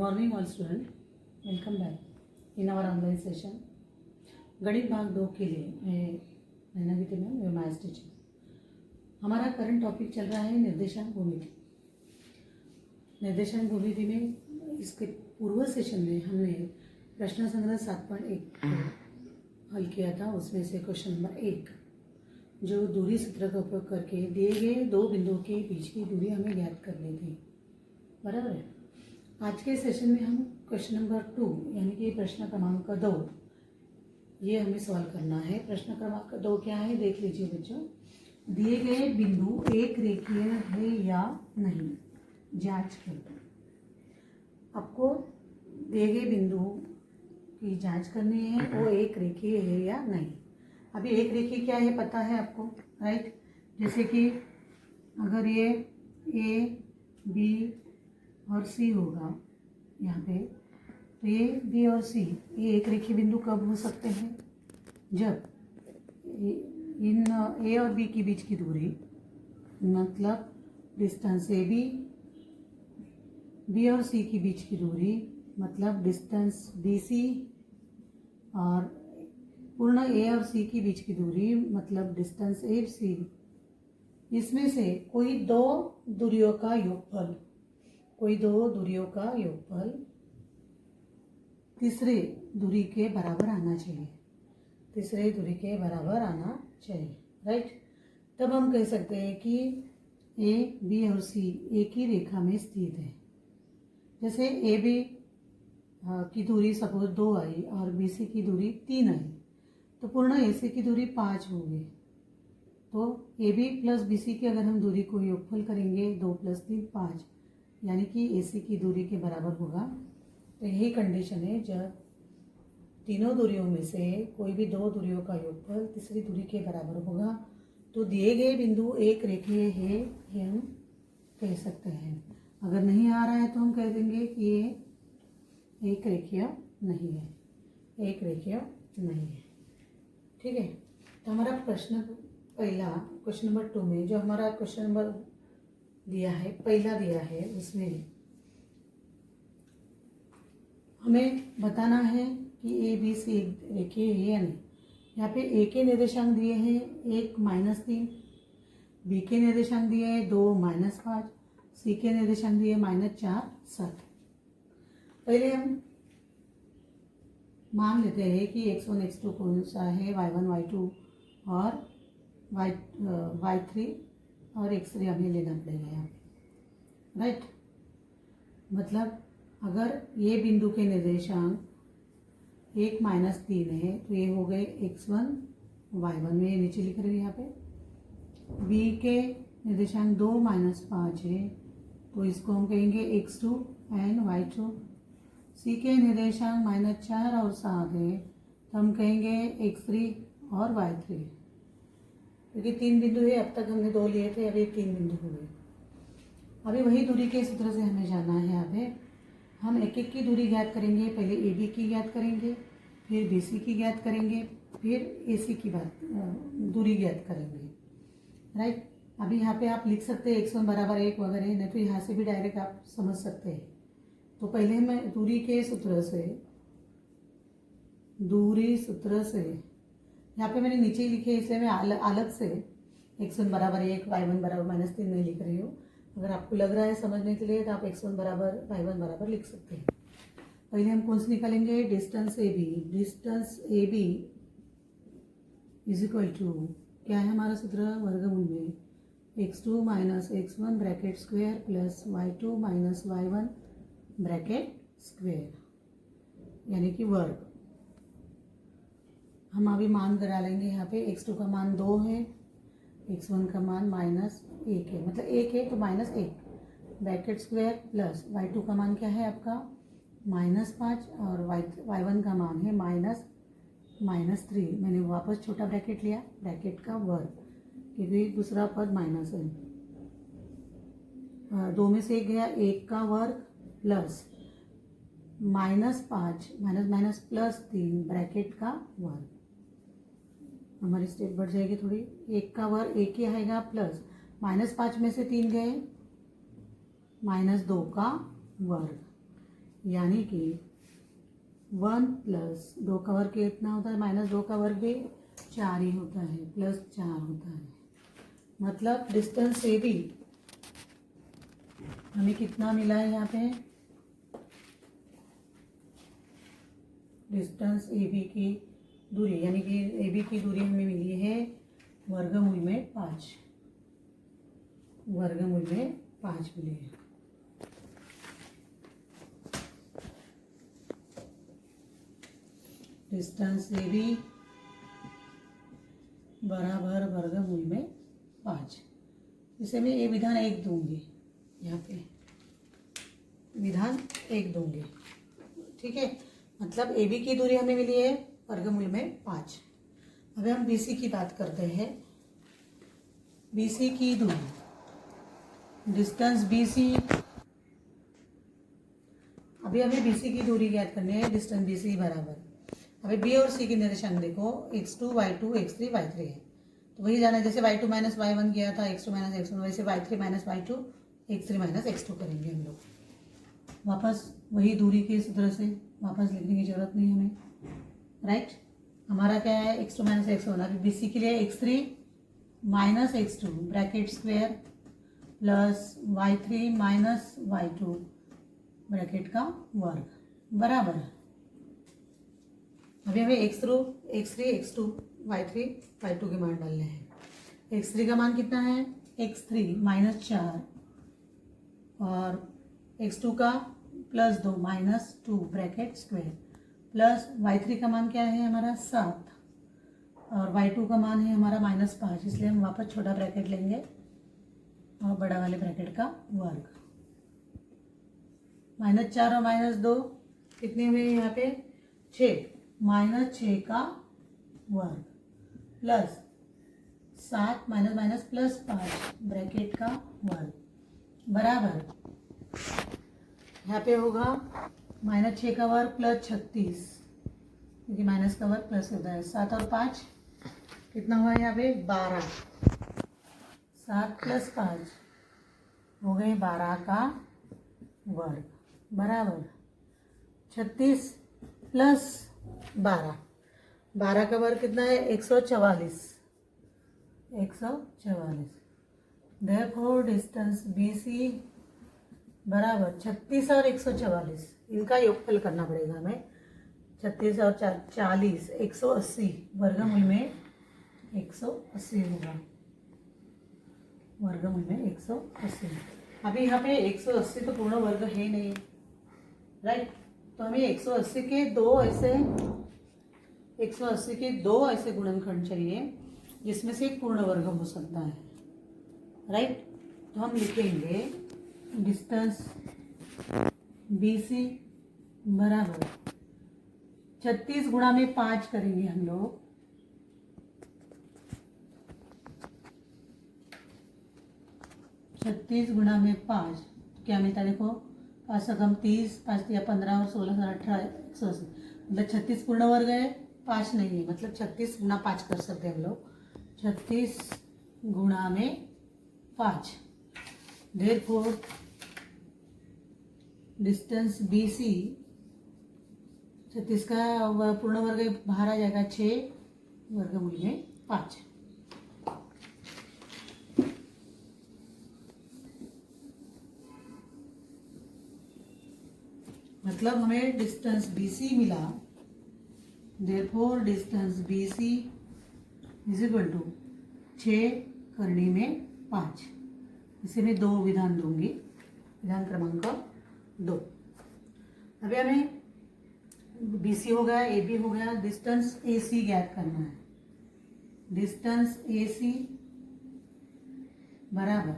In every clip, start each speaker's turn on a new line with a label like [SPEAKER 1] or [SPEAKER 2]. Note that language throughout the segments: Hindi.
[SPEAKER 1] morning all student, welcome back in our online session. गणित भाग 2 के लिए मैं नैना गीते मैम, मैं मैथ्स टीचर। हमारा करंट टॉपिक चल रहा है निर्देशांक भूमिति। निर्देशांक भूमिति में इसके पूर्व सेशन में हमने प्रश्न संग्रह 7.1 हल किया था। उसमें से क्वेश्चन नंबर 1 जो दूरी सूत्र का उपयोग करके दिए गए दो बिंदुओं के बीच की दूरी हमें ज्ञात करनी थी, बराबर है। आज के सेशन में हम क्वेश्चन नंबर 2 यानी कि प्रश्न क्रमांक 2 ये हमें सॉल्व करना है। प्रश्न क्रमांक 2 क्या है देख लीजिए बच्चों। दिए गए बिंदु एक रेखीय है या नहीं, जांच करो। आपको दिए गए बिंदु की जांच करनी है, वो एक रेखीय है या नहीं। अभी एक रेखीय क्या है पता है आपको, राइट। जैसे कि अगर ये ए बी और सी होगा यहाँ पे, तो ये बी और सी ये एक रेखीय बिंदु कब हो सकते हैं, जब इन ए और बी के बीच की दूरी मतलब डिस्टेंस ए बी और सी के बीच की दूरी मतलब डिस्टेंस बी सी, और पूर्ण ए और सी के बीच की दूरी मतलब डिस्टेंस ए सी, इसमें से कोई दो दूरियों का योगफल तीसरे दूरी के बराबर आना चाहिए, राइट। तब हम कह सकते हैं कि ए बी और सी एक ही रेखा में स्थित है। जैसे ए बी की दूरी सपोज 2 आई और बी सी की दूरी 3 आई, तो पूर्ण ए सी की दूरी 5 होगी। तो A B plus B C की अगर हम दूरी को योगफल करेंगे 2 + 3 5, यानी कि ए सी की दूरी के बराबर होगा। तो यही कंडीशन है, जब तीनों दूरियों में से कोई भी दो दूरियों का योगफल तीसरी दूरी के बराबर होगा तो दिए गए बिंदु एक रेखीय है, ये हम कह सकते हैं। अगर नहीं आ रहा है तो हम कह देंगे कि ये एक रेखीय नहीं है, ठीक है। तो हमारा प्रश्न पहला क्वेश्चन नंबर 2 में जो हमारा क्वेश्चन नंबर पहला दिया है, उसमें हमें बताना है कि ए बी सी एक रेखीय है या नहीं। यहाँ पे ए के निर्देशांक दिए हैं 1 -3, बी के निर्देशांक दिए हैं 2 -5, सी के निर्देशांक दिए -4 7। पहले हम मान लेते हैं कि x1 x2 कौन सा है, y1 y2 और y3 और x3 हमें लेना पड़ेगा यहाँ पे, राइट। मतलब अगर ये बिंदु के निर्देशांक 1 -3 है तो ये हो गए x1 y1 में, नीचे लिख रहे हैं यहाँ पे। b के निर्देशांक 2 -5 है तो इसको हम कहेंगे x2 एंड y2। c के निर्देशांक -4 और 7 है तो हम कहेंगे x3 और y3, क्योंकि 3 बिंदु है। अब तक हमने 2 लिए थे, अभी 3 बिंदु हो गए। अभी वही दूरी के सूत्र से हमें जाना है। यहाँ पे हम एक एक की दूरी ज्ञात करेंगे। पहले ए बी की ज्ञात करेंगे, फिर बी सी की ज्ञात करेंगे, फिर ए सी की दूरी ज्ञात करेंगे, राइट। अभी यहाँ पे आप लिख सकते हैं x1 = 1 वगैरह, नहीं तो यहाँ से भी डायरेक्ट आप समझ सकते हैं। तो पहले मैं दूरी सूत्र से यहाँ पे मैंने नीचे ही लिखे, इसलिए मैं अलग से x1 = 1 y1 = -3 नहीं लिख रही हूँ। अगर आपको लग रहा है समझने के लिए तो आप x1 = y1 लिख सकते हैं। पहले हम कौन से निकालेंगे, डिस्टेंस ए बी = क्या है हमारा सूत्र, वर्गमूल में x2 - x1 bracket square plus y2 - y1 bracket square, यानी कि वर्ग। हम अभी मान करा लेंगे। यहाँ पे x2 का मान 2 है, x1 का मान -1 है, मतलब 1 है तो -1 ब्रैकेट स्क्वायर प्लस y2 का मान क्या है आपका -5 और y1 का मान है -3। मैंने वापस छोटा ब्रैकेट लिया, ब्रैकेट का वर्ग, क्योंकि दूसरा पद माइनस है। 2 में से 1 गया, 1 का वर्ग प्लस -5 प्लस 3 ब्रैकेट का वर्ग। हमारी स्टेप बढ़ जाएगी थोड़ी। 1 का वर्ग 1 ही आएगा, प्लस -5 में से 3 गए, -2 का वर्ग। यानी कि 1 प्लस 2 का वर्ग कितना होता है, -2 का वर्ग भी 4 ही होता है, +4 होता है। मतलब डिस्टेंस ए बी हमें कितना मिला है यहाँ पे, डिस्टेंस ए बी की दूरी यानी कि ए बी की दूरी हमें मिली है वर्गमूल में 5, वर्गमूल में 5 मिली है। डिस्टेंस ए बी बराबर वर्गमूल में 5। इसे मैं ये विधान 1 दूंगी, यहाँ पे विधान 1 दूंगी, ठीक है। मतलब ए बी की दूरी हमें मिली है वर्गमूल में 5। अब हम बी सी की बात करते हैं। बी सी की दूरी, डिस्टेंस बी सी, अभी हमें बी सी की दूरी ज्ञात करनी है। डिस्टेंस बी सी बराबर, अभी बी और सी के निर्देशांक देखो, x2 y2 x3 y3 है, तो वही जाना है जैसे y2 माइनस y1 किया था, x2 माइनस x1, वैसे y3 minus y2 x3 minus x2 करेंगे हम लोग। वापस वही दूरी के सूत्र से वापस लिखने की जरूरत नहीं हमें, राइट। हमारा क्या है, x2 माइनस x1, अभी बी सी के लिए x3 minus x2 bracket square plus y3 minus y2 bracket का वर्ग बराबर। अभी हमें x3 x2 y3 y2 के मान डालने हैं। x3 का मान कितना है, x3 -4 और x2 का +2 -2 ब्रैकेट स्क्वायर प्लस y3 का मान क्या है हमारा 7 और y2 का मान है हमारा -5, इसलिए हम वापस छोटा ब्रैकेट लेंगे और बड़ा वाले ब्रैकेट का वर्ग। -4 और -2 कितने हुए यहाँ पे 6, -6 का वर्ग प्लस 7 माइनस माइनस +5 ब्रैकेट का वर्ग बराबर। यहाँ पे होगा -6 का वर्ग प्लस 36, क्योंकि माइनस का वर्ग प्लस होता है। 7 और 5 कितना हुआ यहाँ पे 12, 7 + 5 हो गए 12 का वर्ग बराबर 36 + 12, 12 का वर्ग कितना है 144, 144। देयरफॉर डिस्टेंस BC बराबर 36 और 144, इनका योगफल करना पड़ेगा हमें। 36 और 40 180, वर्गमूल में 180 होगा, वर्गमूल में 180। अभी यहाँ पे 180 तो पूर्ण वर्ग है नहीं, राइट। तो हमें 180 के दो ऐसे गुणनखंड चाहिए जिसमें से एक पूर्ण वर्ग हो सकता है, राइट। तो हम लिखेंगे डिस्टेंस BC बराबर 36 गुणा में 5 करेंगे हम लोग, 36 गुणा में 5 क्या मिलता है देखो, 5 × 30, 5 × 15 और 16 × 18 180, मतलब 36 पूर्ण वर्ग है, 5 नहीं है, मतलब 36 गुणा 5 कर सकते हैं हम लोग। 36 गुणा में 5, देयरफॉर डिस्टेंस BC 36 का पूर्ण वर्ग बाहर आ जाएगा 6, वर्गमूल में 5। मतलब हमें डिस्टेंस BC मिला, देयरफॉर डिस्टेंस BC = 6 करने में 5। इसे मैं 2 विधान दूंगी, विधान क्रमांक 2। अभी हमें BC हो गया, AB हो गया, डिस्टेंस AC ज्ञात करना है। डिस्टेंस AC बराबर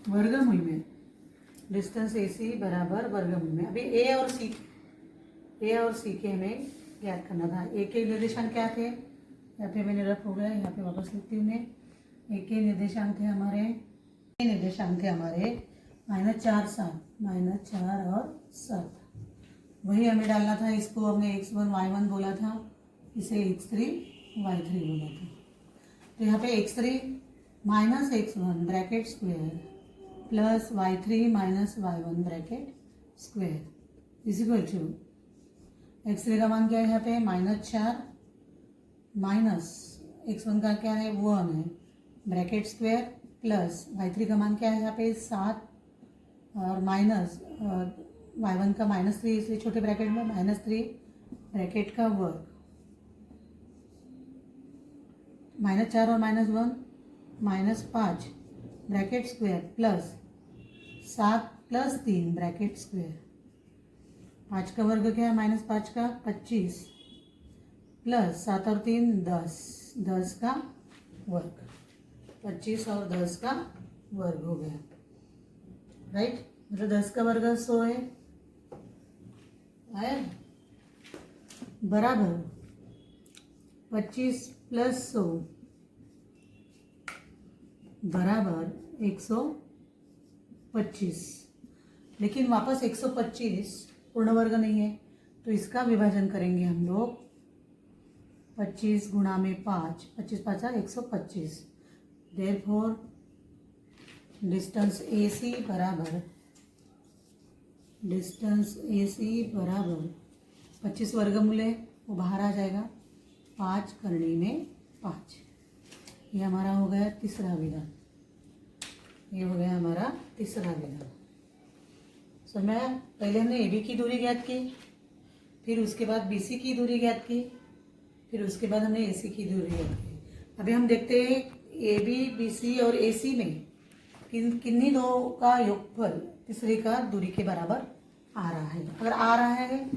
[SPEAKER 1] वर्गमूल में, डिस्टेंस AC बराबर वर्गमूल में। अभी A और C के हमें ज्ञात करना था। A के निर्देशांक क्या थे, यहाँ पे मैंने रफ हो गया, यहाँ पे वापस लिखती हूँ मैं। A के निर्देशांक थे हमारे -4 7, -4 और 7, वही हमें डालना था। इसको हमने x1 y1 बोला था, इसे x3 y3 बोला था। तो यहाँ पे x3 - x1 bracket square plus y3 - y1 bracket square is equal to x3 का मान क्या है यहाँ पे -4 माइनस x1 का क्या है 1 है ब्रैकेट स्क्वायर प्लस y3 का मान क्या है यहाँ पे 7 और माइनस y1 का -3 इसलिए छोटे ब्रैकेट में -3 ब्रैकेट का वर्ग -4 और -1 -5 bracket square plus 7 + 3 bracket square 5 का वर्ग क्या है -5 का 25 प्लस 7 और 3 10 का वर्ग 25 और 10 का वर्ग हो गया राइट। मतलब 10 का वर्ग 100 है आया बराबर 25 + 100 बराबर 125। लेकिन वापस 125 पूर्ण वर्ग नहीं है तो इसका विभाजन करेंगे हम लोग 25 गुणा में 5 25 5 125। देयरफॉर डिस्टेंस AC बराबर 25 वर्गमूल है वो बाहर आ जाएगा 5 करने में 5। ये हमारा हो गया तीसरा विधान। ये हो गया हमारा तीसरा विधान। सो मैं पहले हमने AB की दूरी ज्ञात की, फिर उसके बाद BC की दूरी ज्ञात की, फिर उसके बाद हमने AC की दूरी ज्ञात की। अभी हम देखते हैं AB, BC और AC में किन्हीं दो का योगफल तीसरे का दूरी के बराबर आ रहा है। अगर आ रहा है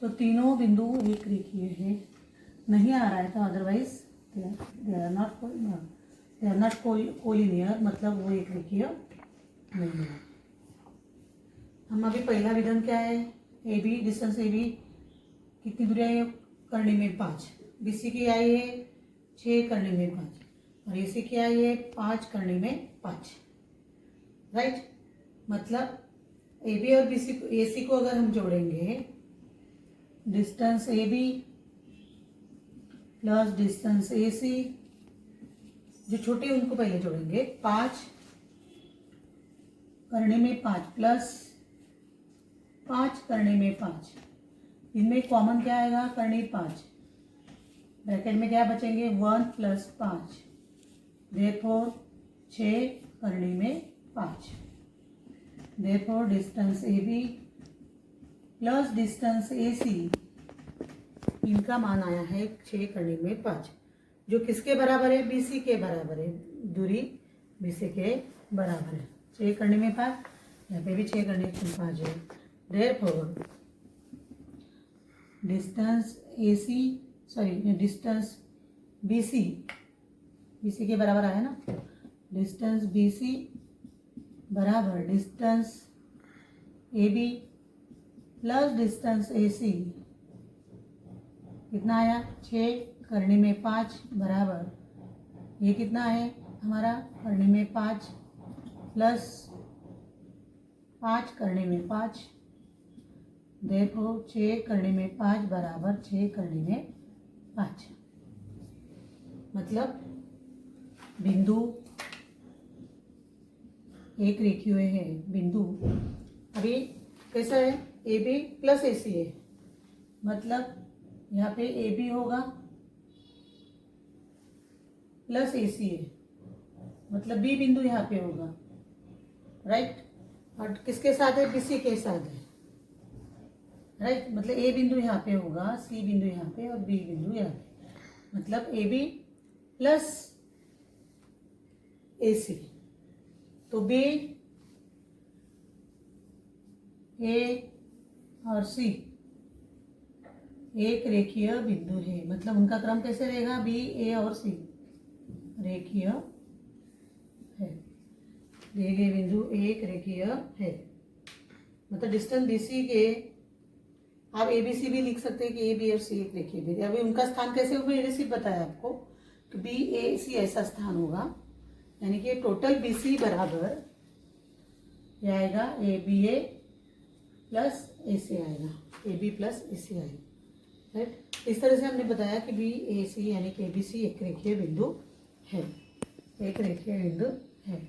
[SPEAKER 1] तो तीनों बिंदु एक रेखीय है, नहीं आ रहा है तो otherwise they are not collinear, मतलब वो एक रेखीय नहीं है। हम अभी पहला विधान क्या है AB डिस्टेंस AB कितनी दूरी आई है करने में 5, BC की आई है 6 करने में 5 और AC की आई है 5 करने में 5 राइट। मतलब AB और BC AC को अगर हम जोड़ेंगे distance AB plus distance AC, जो छोटे उनको पहले जोड़ेंगे 5 करने में 5 प्लस 5 करने में 5, इनमें कॉमन क्या आएगा करने 5, ब्रैकेट में क्या बचेंगे 1 + 5, देयरफॉर 6 करने में 5। Therefore distance AB plus distance AC इनका मान आया है 6 करने में 5, जो किसके बराबर है BC के बराबर है। दूरी BC के बराबर है 6 करने में 5, यहाँ पे भी 6 करने में 5 है। देयरफॉर डिस्टेंस डिस्टेंस BC के बराबर आया ना, डिस्टेंस BC बराबर distance AB plus distance AC कितना आया 6 करने में 5 बराबर ये कितना है हमारा करने में 5 प्लस 5 करने में 5, देखो 6 करने में 5 बराबर 6 करने में 5। मतलब बिंदु एक रेखीय है। बिंदु अभी कैसा है AB प्लस AC है, मतलब यहाँ पे AB होगा प्लस AC है, मतलब B बिंदु यहाँ पे होगा राइट। और किसके साथ है BC के साथ है राइट। मतलब A बिंदु यहाँ पे होगा, C बिंदु यहाँ पे और B बिंदु यहाँ पे, मतलब AB प्लस AC। तो B A और C एक रेखीय बिंदु है, मतलब उनका क्रम कैसे रहेगा B A और C रेखीय है, दिए गए बिंदु एक रेखीय है। मतलब डिस्टेंस BC के आप ABC भी लिख सकते हैं कि AB और C एक रेखीय बिंदु। अभी उनका स्थान कैसे होगा मैंने सिर्फ बताया आपको कि BAC ऐसा स्थान होगा, यानी कि टोटल BC बराबर यह आएगा ABA प्लस AC आएगा, AB प्लस AC आएगा राइट। इस तरह से हमने बताया कि BAC यानी कि ABC एक रेखीय बिंदु है, एक रेखीय बिंदु है।